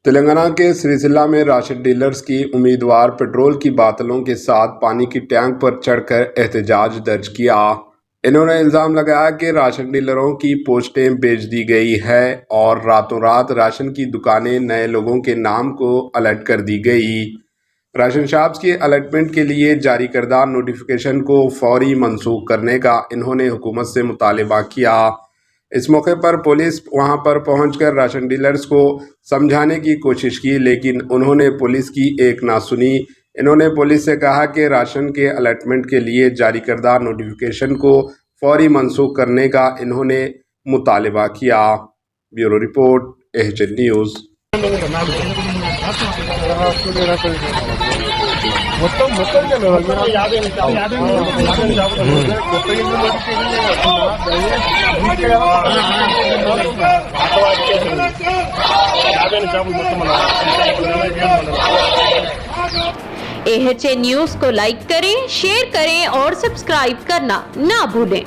तेलंगाना के सिरिसिल्ला में ration dealers की उम्मीदवार पेट्रोल की बोतलों के साथ पानी की टैंक पर चढ़कर एहतजाज दर्ज किया। इन्होंने इल्ज़ाम लगाया कि राशन डीलरों की पोस्टें बेच दी गई है और रातों रात राशन की दुकानें नए लोगों के नाम को अलर्ट कर दी गई। राशन शॉप्स की अलर्टमेंट के लिए जारी करदा नोटिफिकेशन को फौरी मनसूख करने का इन्होंने हुकूमत से मुतालिबा किया। इस मौके पर पुलिस वहां पर पहुंचकर राशन डीलर्स को समझाने की कोशिश की, लेकिन उन्होंने पुलिस की एक ना सुनी। इन्होंने पुलिस से कहा कि राशन के अलर्टमेंट के लिए जारी करदा नोटिफिकेशन को फौरी मनसूख करने का इन्होंने मुतालिबा किया। Bureau report, HN news. HN news को लाइक करें, शेयर करें और सब्सक्राइब करना ना भूलें।